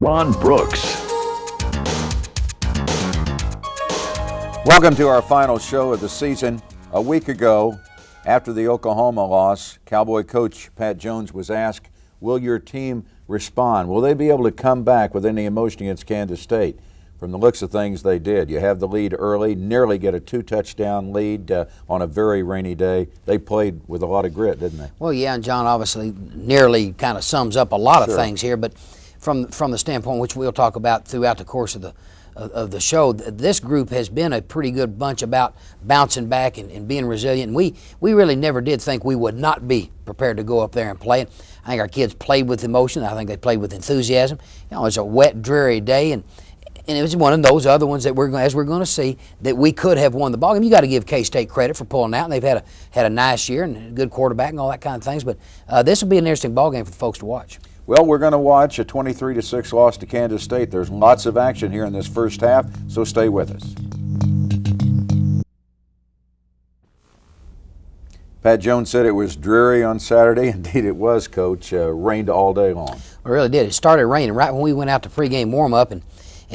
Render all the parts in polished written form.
Ron Brooks. Welcome to our final show of the season. A week ago, after the Oklahoma loss, Cowboy coach Pat Jones was asked, will your team respond? Will they be able to come back with any emotion against Kansas State? From the looks of things, they did. You have the lead early, nearly get a 2-touchdown lead on a very rainy day. They played with a lot of grit, didn't they? Well, yeah, and John obviously nearly kind of sums up a lot of things here, but from the standpoint which we'll talk about throughout the course of the show, this group has been a pretty good bunch about bouncing back and being resilient. And we really never did think we would not be prepared to go up there and play it. I think our kids played with emotion. I think they played with enthusiasm. You know, it was a wet, dreary day, and it was one of those other ones that we're going to see that we could have won the ballgame. You got to give K-State credit for pulling out, and they've had a nice year and a good quarterback and all that kind of things. But this will be an interesting ballgame for the folks to watch. Well, we're going to watch a 23-6 loss to Kansas State. There's lots of action here in this first half, so stay with us. Pat Jones said it was dreary on Saturday. Indeed it was, Coach. Rained all day long. It really did. It started raining right when we went out to pregame warm-up and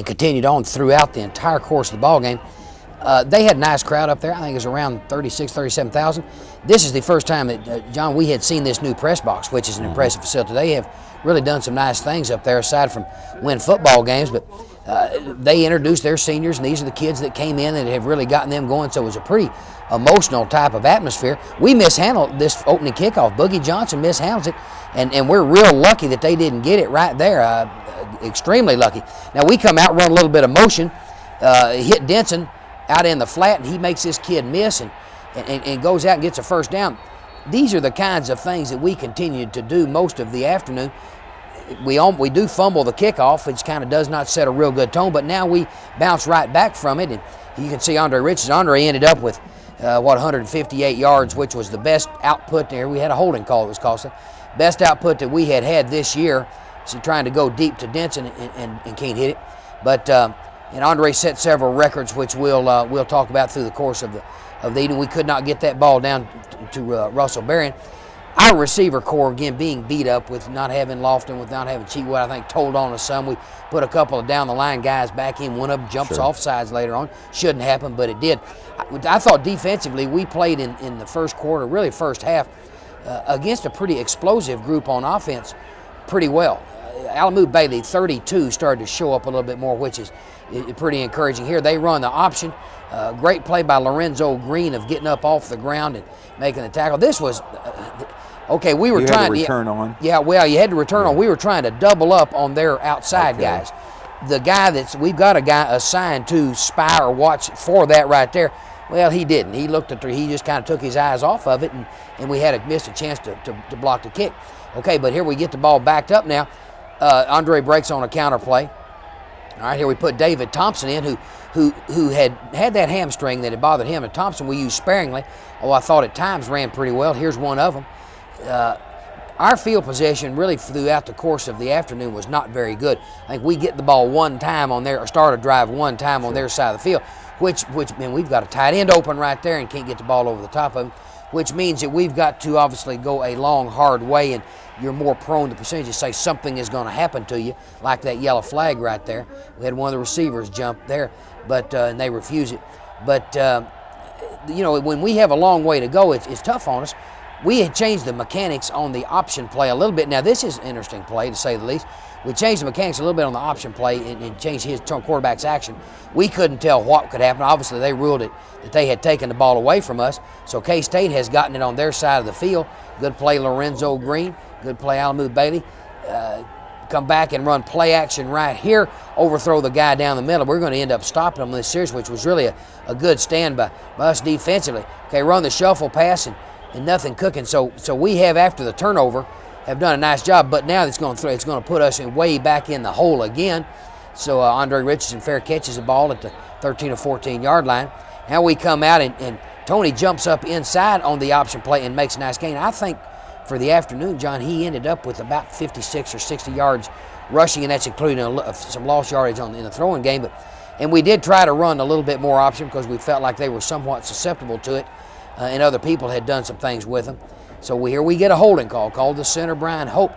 continued on throughout the entire course of the ballgame. They had a nice crowd up there. I think it was around 36,000, 37,000. This is the first time that, John, we had seen this new press box, which is an impressive facility. They have really done some nice things up there aside from win football games, but they introduced their seniors, and these are the kids that came in and have really gotten them going, so it was a pretty emotional type of atmosphere. We mishandled this opening kickoff. Boogie Johnson mishandles it, and we're real lucky that they didn't get it right there, extremely lucky. Now we come out, run a little bit of motion, hit Denson out in the flat, and he makes this kid miss and goes out and gets a first down. These are the kinds of things that we continued to do most of the afternoon. We do fumble the kickoff, which kind of does not set a real good tone, but now we bounce right back from it, and you can see Andre Richards. Andre ended up with 158 yards, which was the best output there. We had a holding call that was costly. Best output that we had this year. So trying to go deep to Denson and can't hit it. But and Andre set several records, which we'll talk about through the course of the evening. We could not get that ball down to Russell Berrien. Our receiver core, again, being beat up with not having Lofton, with not having Cheatwood, I think told on us some. We put a couple of down-the-line guys back in. One of them jumps off sides later on. Shouldn't happen, but it did. I thought defensively we played in the first quarter, really first half, against a pretty explosive group on offense pretty well. Alamu Bailey, 32, started to show up a little bit more, which is pretty encouraging. Here they run the option. Great play by Lorenzo Green of getting up off the ground and making the tackle. This was... Okay, we were trying to return on. Yeah, well, you had to return on. We were trying to double up on their outside guys. The guy we've got a guy assigned to spy or watch for that right there. Well, he didn't. He looked at he just kind of took his eyes off of it, and we had missed a chance to block the kick. Okay, but here we get the ball backed up now. Andre breaks on a counter play. All right, here we put David Thompson in, who had that hamstring that had bothered him. And Thompson we used sparingly. I thought at times ran pretty well. Here's one of them. Our field possession really throughout the course of the afternoon was not very good. I think we get the ball one time on their, or start a drive one time on their side of the field, which man, we've got a tight end open right there and can't get the ball over the top of him, which means that we've got to obviously go a long, hard way, and you're more prone to percentages say something is going to happen to you, like that yellow flag right there. We had one of the receivers jump there, but and they refuse it. But you know, when we have a long way to go, it's tough on us. We had changed the mechanics on the option play a little bit. Now, this is an interesting play, to say the least. We changed the mechanics a little bit on the option play and changed his quarterback's action. We couldn't tell what could happen. Obviously, they ruled it that they had taken the ball away from us. So K-State has gotten it on their side of the field. Good play, Lorenzo Green. Good play, Alamu Bailey. Come back and run play action right here. Overthrow the guy down the middle. We're going to end up stopping them in this series, which was really a good stand by us defensively. Okay, run the shuffle pass and nothing cooking. So we have, after the turnover, have done a nice job, but now it's going to put us way back in the hole again. So Andre Richardson fair catches the ball at the 13 or 14 yard line. Now we come out and Tony jumps up inside on the option play and makes a nice gain. I think for the afternoon, John, he ended up with about 56 or 60 yards rushing, and that's including some lost yardage in the throwing game. And we did try to run a little bit more option because we felt like they were somewhat susceptible to it. And other people had done some things with them. So here we get a holding call called to center Brian Hope.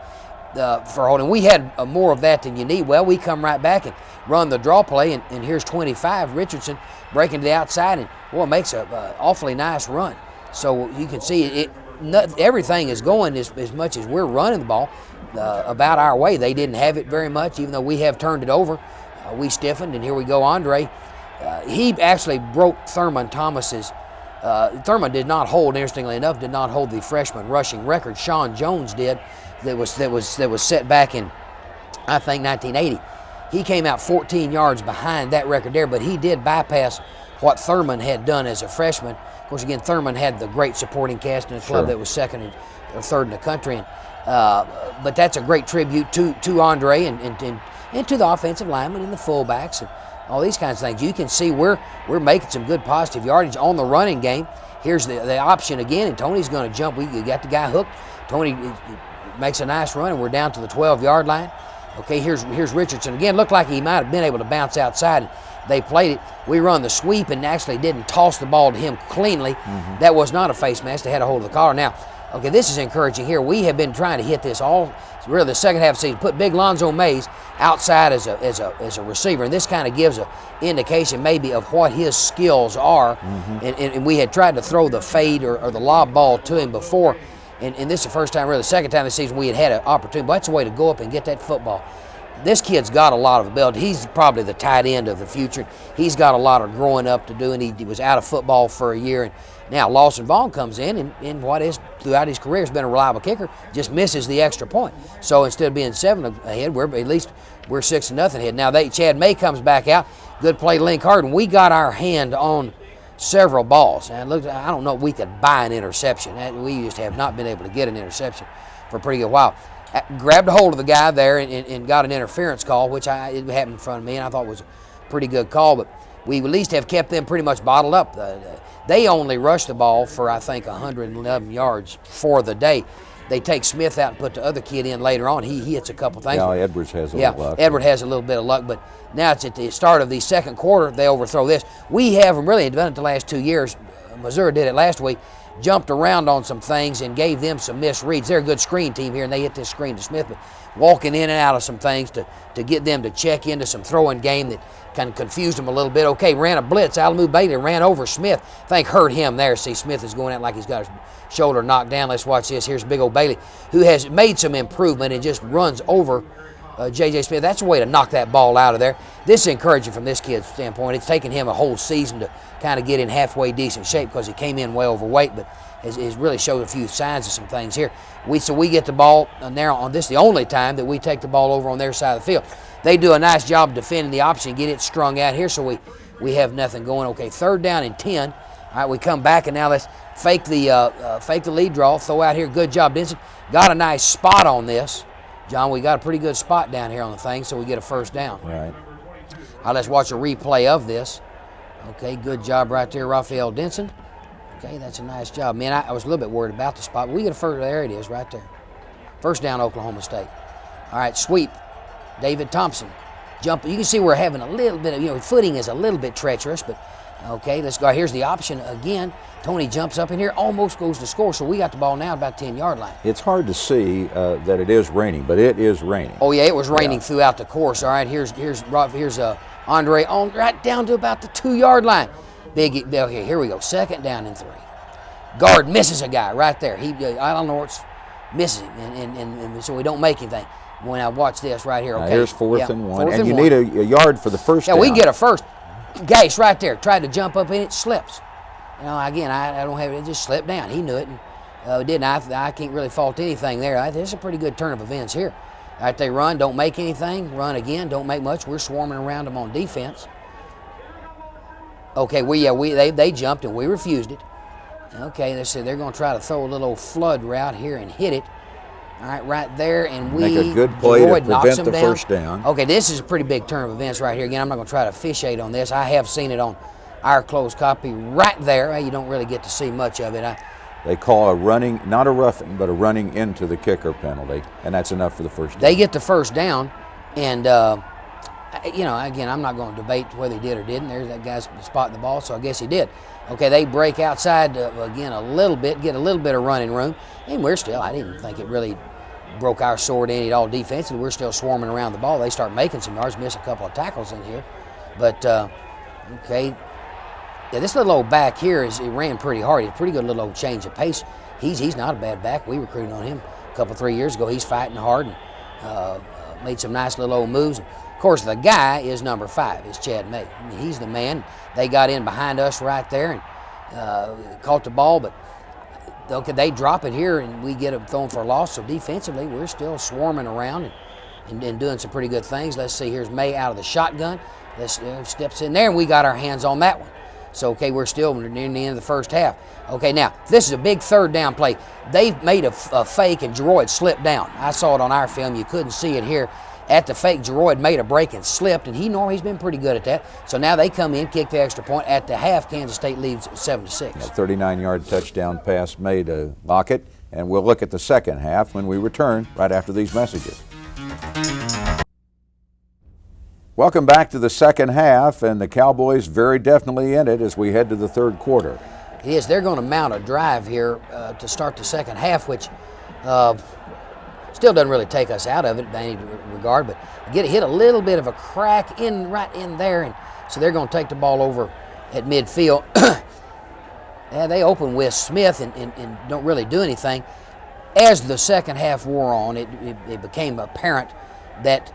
for holding. We had more of that than you need. Well, we come right back and run the draw play, and here's 25, Richardson breaking to the outside, and boy, makes an awfully nice run. So you can see everything is going as much as we're running the ball about our way. They didn't have it very much, even though we have turned it over. We stiffened, and here we go, Andre. He actually broke Thurman Thomas's. Thurman did not hold, interestingly enough, did not hold the freshman rushing record. Sean Jones did. That was set back in, I think, 1980. He came out 14 yards behind that record there, but he did bypass what Thurman had done as a freshman. Of course, again, Thurman had the great supporting cast in a club that was second or third in the country. And, but that's a great tribute to Andre and to the offensive linemen and the fullbacks and all these kinds of things. You can see we're making some good positive yardage on the running game. Here's the option again, and Tony's going to jump. We got the guy hooked. Tony makes a nice run, and we're down to the 12-yard line. Okay, here's Richardson again. Looked like he might have been able to bounce outside. They played it. We run the sweep and actually didn't toss the ball to him cleanly. Mm-hmm. That was not a face mask. They had a hold of the collar. Now, okay, this is encouraging here. We have been trying to hit this all, really the second half of the season, put big Lonzo Mays outside as a receiver, and this kind of gives an indication maybe of what his skills are. Mm-hmm. And we had tried to throw the fade or the lob ball to him before, and this is the first time, really the second time this season we had an opportunity. But that's a way to go up and get that football. This kid's got a lot of ability. He's probably the tight end of the future. He's got a lot of growing up to do, and he was out of football for a year. And now Lawson Vaughn comes in, and what is throughout his career has been a reliable kicker, just misses the extra point. So instead of being 7 ahead, we're 6-0 ahead. Now Chad May comes back out. Good play, Link Harden. We got our hand on several balls. And I don't know if we could buy an interception. We just have not been able to get an interception for a pretty good while. Grabbed a hold of the guy there and got an interference call, which it happened in front of me, and I thought was a pretty good call. But we at least have kept them pretty much bottled up. They only rushed the ball for, I think, 111 yards for the day. They take Smith out and put the other kid in later on. He hits a couple things. Yeah, Edwards has a little luck. Edward has a little bit of luck, but now it's at the start of the second quarter. They overthrow this. We haven't really done it the last 2 years. Missouri did it last week. Jumped around on some things and gave them some misreads. They're a good screen team here, and they hit this screen to Smith, but walking in and out of some things to get them to check into some throwing game that kind of confused them a little bit. Okay, ran a blitz. Alamu Bailey ran over Smith. I think hurt him there. See, Smith is going out like he's got his shoulder knocked down. Let's watch this. Here's big old Bailey, who has made some improvement and just runs over J.J. Smith. That's a way to knock that ball out of there. This is encouraging from this kid's standpoint. It's taken him a whole season to kind of get in halfway decent shape because he came in way overweight, but has really showed a few signs of some things here. So we get the ball now on this, the only time that we take the ball over on their side of the field. They do a nice job of defending the option, get it strung out here, so we have nothing going. Okay, 3rd down and 10. All right, we come back, and now let's fake the lead draw, throw out here. Good job, Denson. Got a nice spot on this. John, we got a pretty good spot down here on the thing, so we get a 1st down. Right. All right, let's watch a replay of this. Okay, good job right there, Raphael Denson. Okay, that's a nice job. Man, I was a little bit worried about the spot, but we get a first. There it is right there. 1st down, Oklahoma State. All right, sweep. David Thompson. Jump. You can see we're having a little bit of, footing is a little bit treacherous, but okay, let's go. Here's the option again. Tony jumps up in here, almost goes to score, so we got the ball now about 10-yard line. It's hard to see that it is raining, but it is raining. Oh, yeah, it was raining throughout the course. All right, here's Andre on right down to about the 2-yard line. Big, okay, here we go. 2nd down and 3. Guard misses a guy right there. Alan Nortz misses him, and so we don't make anything. When I watch this right here, okay. Here's 4th and 1, and you need a yard for the 1st down. Yeah, we get a first. Gase right there, tried to jump up in it, slips. Again, I don't have it. It just slipped down. He knew it, and didn't. I can't really fault anything there. This is a pretty good turn of events here. All right, they run, don't make anything. Run again, don't make much. We're swarming around them on defense. Okay, they jumped and we refused it. Okay, they said they're going to try to throw a little flood route here and hit it. All right, right there, and make a good play to prevent the down. 1st down. Okay, this is a pretty big turn of events right here. Again, I'm not going to try to officiate on this. I have seen it on our closed copy right there. You don't really get to see much of it. They call a running, not a roughing, but a running into the kicker penalty, and that's enough for the 1st down. They get the 1st down, and again, I'm not going to debate whether he did or didn't. There's that guy's spotting the ball, so I guess he did. Okay, they break outside again a little bit, get a little bit of running room, and I didn't think it really broke our sword in it all defensively. We're still swarming around the ball. They start making some yards, miss a couple of tackles in here. But, okay. Yeah, this little old back here, he ran pretty hard. He's a pretty good little old change of pace. He's not a bad back. We recruited on him a couple, 3 years ago. He's fighting hard and made some nice little old moves. Of course, the guy is number 5, is Chad May. I mean, he's the man. They got in behind us right there and caught the ball, but okay, they drop it here and we get it thrown for a loss. So defensively, we're still swarming around and doing some pretty good things. Let's see, here's May out of the shotgun. Let's steps in there, and we got our hands on that one. So, okay, we're still near the end of the first half. Okay, now, this is a big third down play. They've made a fake, and Geroid slipped down. I saw it on our film. You couldn't see it here. At the fake, Geroid made a break and slipped, and he's been pretty good at that. So now they come in, kick the extra point. At the half, Kansas State leads 7-6. A 39-yard touchdown pass made to Lockett, and we'll look at the second half when we return right after these messages. Welcome back to the second half, and the Cowboys very definitely in it as we head to the third quarter. It is. They're going to mount a drive here to start the second half, which still doesn't really take us out of it by any regard, but hit a little bit of a crack right in there, and so they're going to take the ball over at midfield. Yeah, they open with Smith and don't really do anything. As the second half wore on, it became apparent that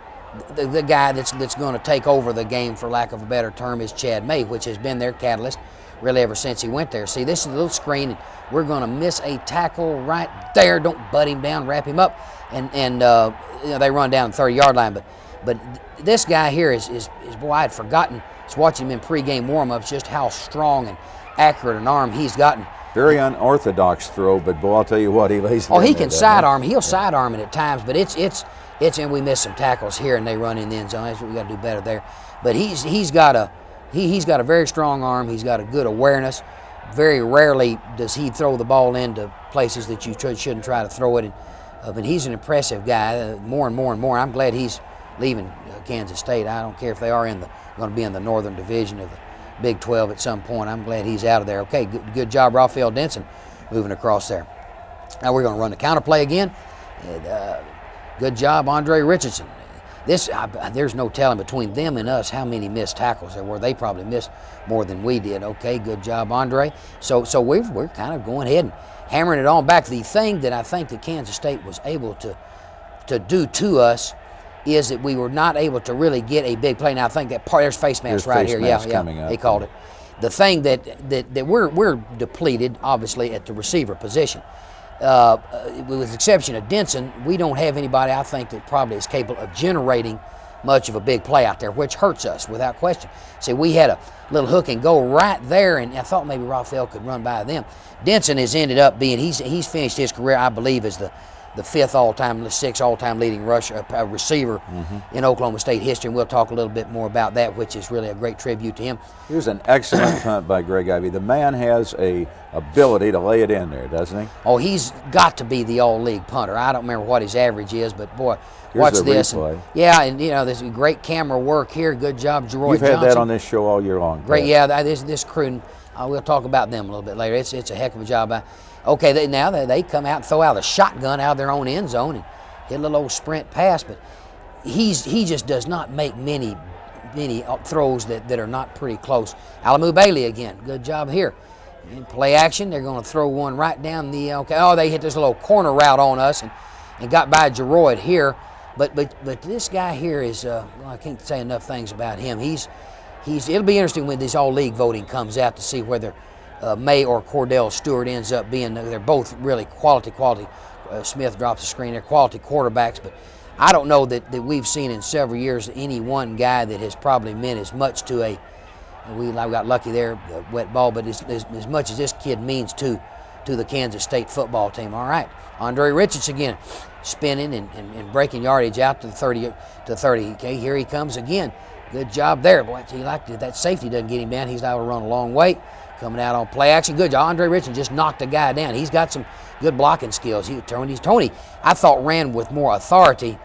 the guy that's going to take over the game, for lack of a better term, is Chad May, which has been their catalyst really ever since he went there. See, this is a little screen, and we're going to miss a tackle right there. Don't butt him down, wrap him up, and they run down the 30-yard line. But this guy here is boy, I had forgotten. Just watching him in pregame warm-ups, just how strong and accurate an arm he's gotten. Very unorthodox throw, but boy, I'll tell you what, he lays it. Oh, he can sidearm. He'll sidearm it at times, but it's and we miss some tackles here, and they run in the end zone. That's what we got to do better there. But he's got a very strong arm. He's got a good awareness. Very rarely does he throw the ball into places that you shouldn't try to throw it in. But he's an impressive guy. More and more and more. I'm glad he's leaving Kansas State. I don't care if they are going to be in the Northern Division of the Big 12 at some point. I'm glad he's out of there. Okay, good job, Raphael Denson, moving across there. Now we're going to run the counter play again. And, good job, Andre Richardson. There's no telling between them and us how many missed tackles there were. They probably missed more than we did. Okay, good job, Andre. So we're kind of going ahead and hammering it on back. The thing that I think that Kansas State was able to do to us is that we were not able to really get a big play. Now I think that there's face mask right here. Yeah, they called it. The thing that we're depleted, obviously, at the receiver position. With the exception of Denson, we don't have anybody, I think, that probably is capable of generating much of a big play out there, which hurts us without question. See, we had a little hook and go right there, and I thought maybe Raphael could run by them. Denson has ended up being, he's finished his career, I believe, as the 6th all-time leading receiver in Oklahoma State history, and we'll talk a little bit more about that, which is really a great tribute to him. Here's an excellent punt by Greg Ivey. The man has a ability to lay it in there, doesn't he? Oh, he's got to be the all-league punter. I don't remember what his average is, but boy, watch this. And, there's great camera work here. Good job, Geroid You've had Johnson. that on this show all year long. Great, yeah. This crew, we'll talk about them a little bit later. It's a heck of a job. Okay, they come out and throw out a shotgun out of their own end zone and hit a little old sprint pass, but he just does not make many throws that are not pretty close. Alamu Bailey again, good job here. In play action, they're going to throw one right down they hit this little corner route on us and got by Geroid here, but this guy here is, I can't say enough things about him. It'll be interesting when this all-league voting comes out to see whether May or Cordell Stewart ends up being, they're both really quality. Smith drops the screen, they're quality quarterbacks, but I don't know that we've seen in several years any one guy that has probably meant as much to we got lucky there, wet ball, but as much as this kid means to the Kansas State football team. All right, Andre Richardson again, spinning and breaking yardage out to the 30. Okay, here he comes again. Good job there. Boy, he liked it. That safety doesn't get him down. He's able to run a long way. Coming out on play action. Good job. Andre Richardson just knocked the guy down. He's got some good blocking skills. Tony, I thought, ran with more authority.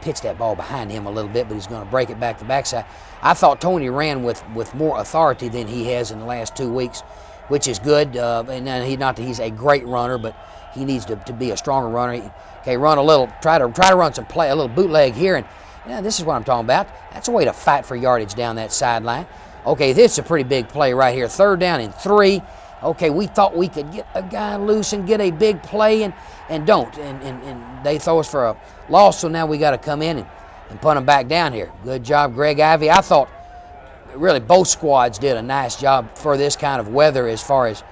Pitched that ball behind him a little bit, but he's going to break it back to backside. I thought Tony ran with more authority than he has in the last 2 weeks, which is good. And not that he's a great runner, but he needs to be a stronger runner. Okay, run a little, try to run some play, a little bootleg here, and this is what I'm talking about. That's a way to fight for yardage down that sideline. Okay, this is a pretty big play right here. 3rd down and 3. Okay, we thought we could get a guy loose and get a big play, and don't. And they throw us for a loss, so now we got to come in and punt them back down here. Good job, Greg Ivey. I thought really both squads did a nice job for this kind of weather as far as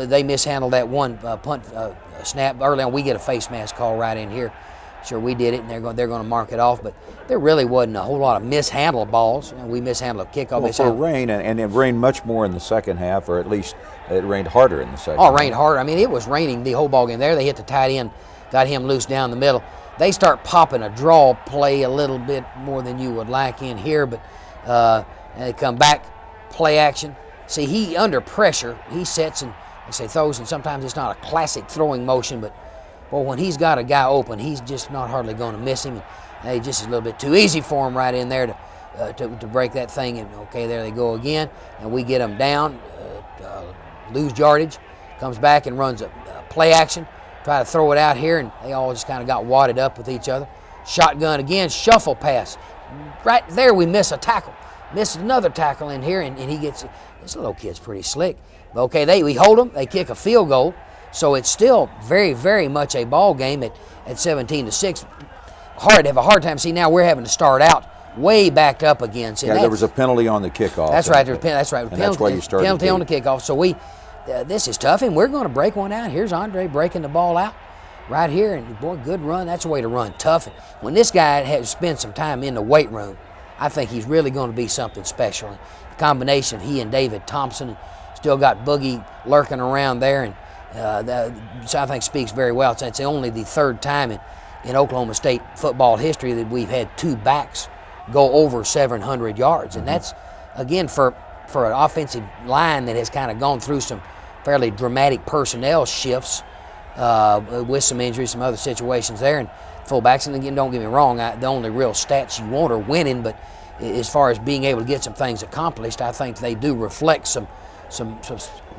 they mishandled that one punt snap early on. We get a face mask call right in here. Sure, we did it, and they're going to mark it off. But there really wasn't a whole lot of mishandled balls. We mishandled a kickoff. Well, for rain, and it rained much more in the second half, or at least it rained harder in the second half. Oh, it rained harder. I mean, it was raining the whole ball game there. They hit the tight end, got him loose down the middle. They start popping a draw play a little bit more than you would like in here, but they come back, play action. See, he under pressure, he sets and throws, and sometimes it's not a classic throwing motion, but well, when he's got a guy open, he's just not hardly going to miss him. And just a little bit too easy for him right in there to break that thing. And okay, there they go again, and we get them down, lose yardage, comes back and runs a play action, try to throw it out here, and they all just kind of got wadded up with each other. Shotgun again, shuffle pass. Right there we miss a tackle. Miss another tackle in here, and he gets, this little kid's pretty slick. But okay, we hold them, they kick a field goal. So it's still very, very much a ball game at 17-6. Have a hard time. See, now we're having to start out way backed up again. See, there was a penalty on the kickoff. That's right. That's right. And that's why you started. Penalty on the kickoff. So this is tough, and we're going to break one out. Here's Andre breaking the ball out right here, and boy, good run. That's a way to run tough. When this guy has spent some time in the weight room, I think he's really going to be something special. And the combination of he and David Thompson, still got Boogie lurking around there, and so I think speaks very well. It's only the 3rd time in Oklahoma State football history that we've had 2 backs go over 700 yards. And that's, again, for an offensive line that has kind of gone through some fairly dramatic personnel shifts with some injuries, some other situations there. And fullbacks, and again, don't get me wrong, the only real stats you want are winning, but as far as being able to get some things accomplished, I think they do reflect some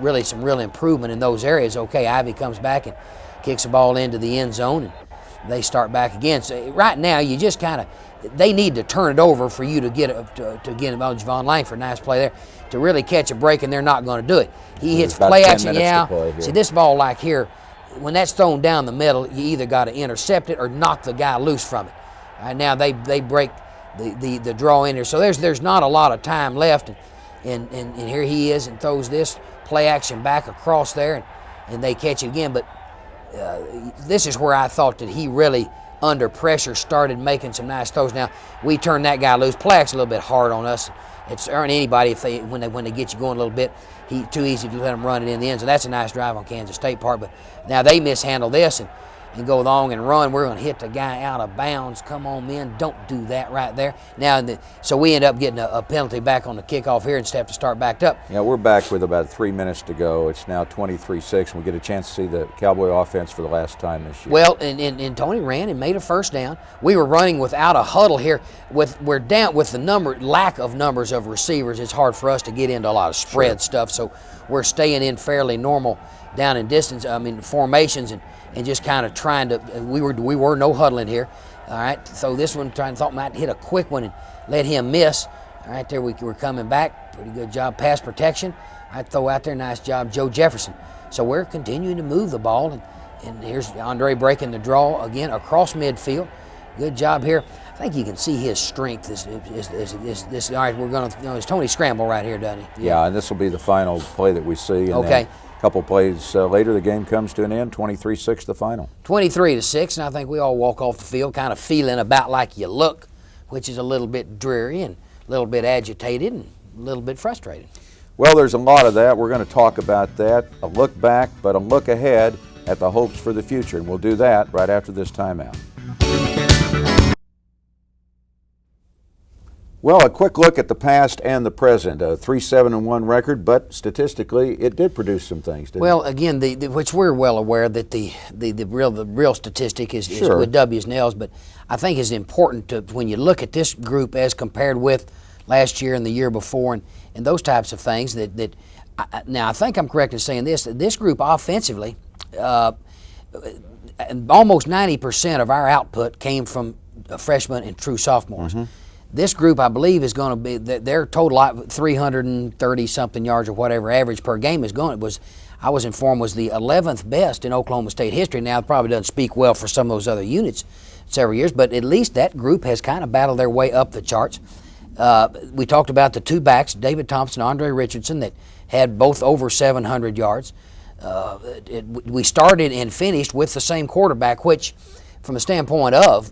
real improvement in those areas. Okay, Ivy comes back and kicks the ball into the end zone, and they start back again. So right now, you just kind of, they need to turn it over for you to get Javon Langford, nice play there, to really catch a break, and they're not going to do it. He hits play action, See, this ball like here, when that's thrown down the middle, you either got to intercept it or knock the guy loose from it. Right now, they break the draw in there. So there's not a lot of time left. And here he is and throws this play action back across there, and they catch it again. But this is where I thought that he really, under pressure, started making some nice throws. Now, we turned that guy loose. Play action a little bit hard on us. It's earned anybody when they get you going a little bit. Too easy to let him run it in the end. So that's a nice drive on Kansas State part. But now they mishandle this and go long and run. We're going to hit the guy out of bounds. Come on, men. Don't do that right there. Now, so we end up getting a penalty back on the kickoff here and have to start backed up. Yeah, we're back with about 3 minutes to go. It's now 23-6, and we get a chance to see the Cowboy offense for the last time this year. Well, and Tony ran and made a first down. We were running without a huddle here. We're down with the lack of numbers of receivers. It's hard for us to get into a lot of spread stuff, so we're staying in fairly normal down in distance, formations, and just kind of trying to, we were no huddling here. All right, so this one thought might hit a quick one and let him miss. All right, there we're coming back. Pretty good job, pass protection. I'd throw out there, nice job, Joe Jefferson. So we're continuing to move the ball, and here's Andre breaking the draw again across midfield. Good job here. I think you can see his strength. This all right, we're going to, it's Tony Scramble right here, doesn't he? Yeah, and this will be the final play that we see. And okay. A couple plays later, the game comes to an end, 23-6 the final. 23-6, and I think we all walk off the field kind of feeling about like you look, which is a little bit dreary and a little bit agitated and a little bit frustrated. Well, there's a lot of that. We're going to talk about that, a look back, but a look ahead at the hopes for the future, and we'll do that right after this timeout. Well, a quick look at the past and the present. A 3-7-1 record, but statistically, it did produce some things, didn't it? Well, again, which we're well aware that the real statistic is with W's and L's, but I think it's important to, when you look at this group as compared with last year and the year before and those types of things, now I think I'm correct in saying this, that this group offensively almost 90% of our output came from freshmen and true sophomores. This group, I believe, is going to be their total 330 something yards or whatever average per game is going. I was informed was the 11th best in Oklahoma State history. Now it probably doesn't speak well for some of those other units several years, but at least that group has kind of battled their way up the charts. We talked about the two backs, David Thompson, Andre Richardson, that had both over 700 yards. We started and finished with the same quarterback, which, from a standpoint of,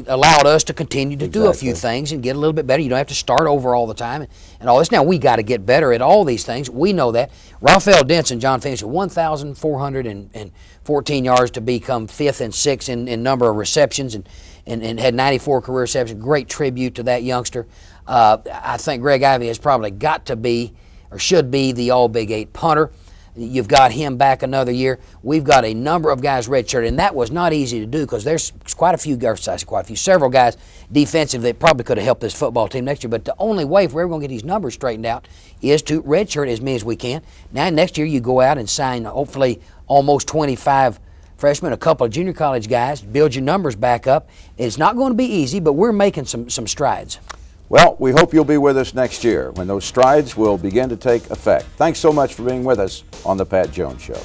allowed us to continue to do a few things and get a little bit better. You don't have to start over all the time and all this. Now, we got to get better at all these things. We know that. Raphael Denson, John, finished with 1,414 yards to become 5th and 6th in number of receptions and had 94 career receptions. Great tribute to that youngster. I think Greg Ivey has probably got to be or should be the All-Big 8 punter. You've got him back another year. We've got a number of guys redshirted, and that was not easy to do because there's several guys defensive that probably could have helped this football team next year. But the only way if we're ever going to get these numbers straightened out is to redshirt as many as we can. Now next year you go out and sign hopefully almost 25 freshmen, a couple of junior college guys, build your numbers back up. It's not going to be easy, but we're making some strides. Well, we hope you'll be with us next year when those strides will begin to take effect. Thanks so much for being with us on The Pat Jones Show.